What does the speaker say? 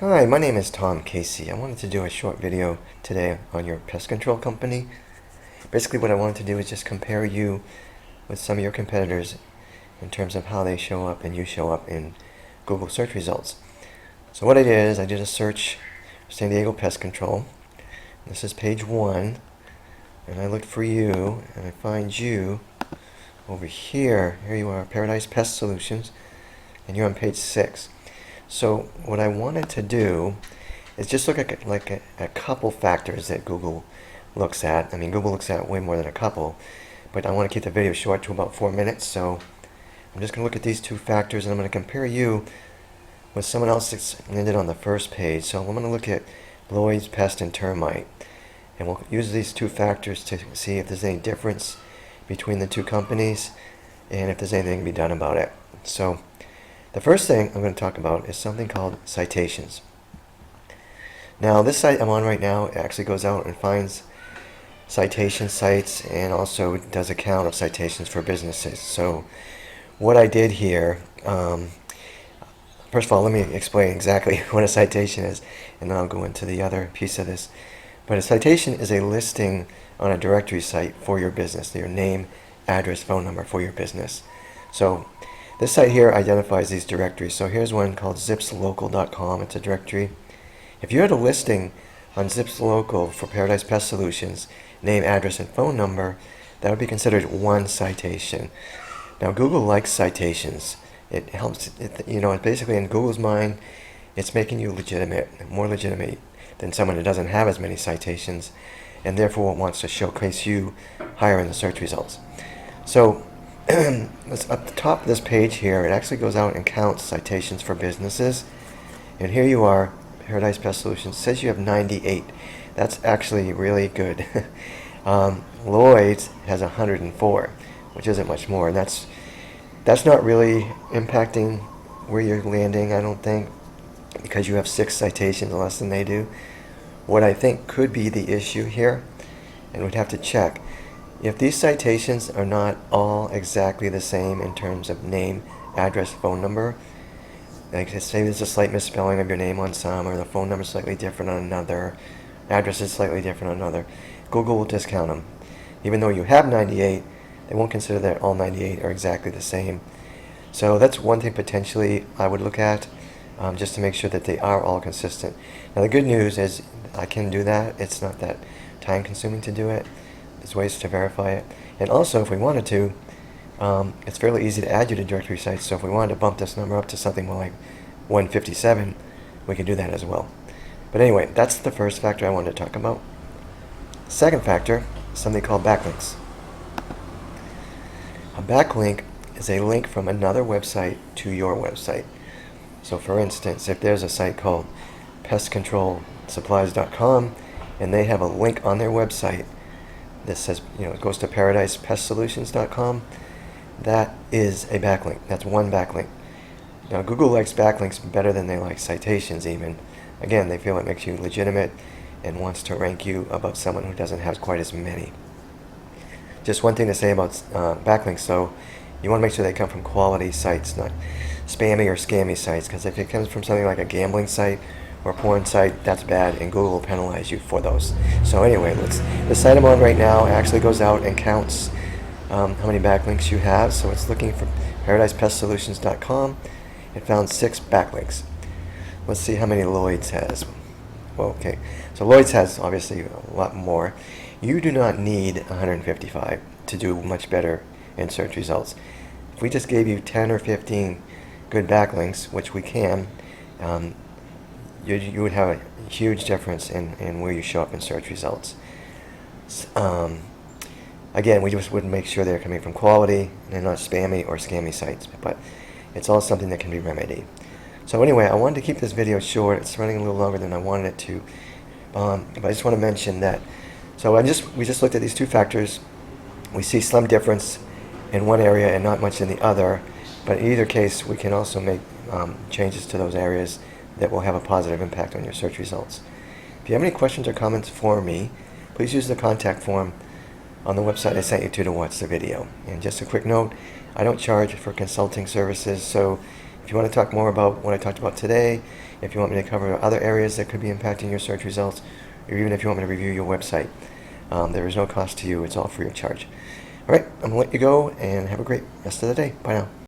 Hi, my name is Tom Casey. I wanted to do a short video today on your pest control company. Basically what I wanted to do is just compare you with some of your competitors in terms of how they show up and you show up in Google search results. So what I did is I did a search for San Diego Pest Control. This is page 1, and I looked for you, and I find you over here. Here you are, Paradise Pest Solutions, and you're on page 6. So what I wanted to do is just look at a couple factors that Google looks at. I mean, Google looks at way more than a couple, but I want to keep the video short to about 4 minutes. So I'm just going to look at these two factors, and I'm going to compare you with someone else that's ended on the first page. So I'm going to look at Lloyd's, Pest, and Termite, and we'll use these two factors to see if there's any difference between the two companies and if there's anything to be done about it. So the first thing I'm going to talk about is something called citations. Now this site I'm on right now actually goes out and finds citation sites and also does a count of citations for businesses. So what I did here, first of all, let me explain exactly what a citation is, and then I'll go into the other piece of this. But a citation is a listing on a directory site for your business, your name, address, phone number for your business. So this site here identifies these directories. So here's one called zipslocal.com. It's a directory. If you had a listing on ZipsLocal for Paradise Pest Solutions, name, address, and phone number, that would be considered one citation. Now Google likes citations. It helps, basically in Google's mind, it's making you legitimate, more legitimate than someone who doesn't have as many citations, and therefore wants to showcase you higher in the search results. So at the top of this page here, it actually goes out and counts citations for businesses. And here you are, Paradise Pest Solutions, says you have 98. That's actually really good. Lloyd's has 104, which isn't much more. And that's not really impacting where you're landing, I don't think, because you have 6 citations less than they do. What I think could be the issue here, and we'd have to check, if these citations are not all exactly the same in terms of name, address, phone number, like say there's a slight misspelling of your name on some, or the phone number is slightly different on another, address is slightly different on another, Google will discount them. Even though you have 98, they won't consider that all 98 are exactly the same. So that's one thing potentially I would look at, just to make sure that they are all consistent. Now the good news is I can do that. It's not that time consuming to do it. There's ways to verify it. And also, if we wanted to, it's fairly easy to add you to directory sites. So if we wanted to bump this number up to something more like 157, we can do that as well. But anyway, that's the first factor I wanted to talk about. Second factor is something called backlinks. A backlink is a link from another website to your website. So for instance, if there's a site called pestcontrolsupplies.com and they have a link on their website that says, it goes to paradisepestsolutions.com, that is a backlink. That's one backlink. Now Google likes backlinks better than they like citations even. Again, they feel it makes you legitimate and wants to rank you above someone who doesn't have quite as many. Just one thing to say about backlinks though, you want to make sure they come from quality sites, not spammy or scammy sites, because if it comes from something like a gambling site or porn site, that's bad, and Google will penalize you for those. So anyway, the site I'm on right now actually goes out and counts how many backlinks you have. So it's looking for paradisepestsolutions.com. It found 6 backlinks. Let's see how many Lloyd's has. Well, okay, so Lloyd's has obviously a lot more. You do not need 155 to do much better in search results. If we just gave you 10 or 15 good backlinks, which we can, you would have a huge difference in where you show up in search results. Again, we just wouldn't make sure they're coming from quality and they're not spammy or scammy sites, but it's all something that can be remedied. So anyway, I wanted to keep this video short. It's running a little longer than I wanted it to, but I just want to mention that. So we just looked at these two factors. We see some difference in one area and not much in the other, but in either case, we can also make changes to those areas that will have a positive impact on your search results. If you have any questions or comments for me, please use the contact form on the website I sent you to watch the video. And just a quick note, I don't charge for consulting services, so If you want to talk more about what I talked about today, if you want me to cover other areas that could be impacting your search results, or even if you want me to review your website, there is no cost to you. It's all free of charge. All right, I'm going to let you go and have a great rest of the day. Bye now.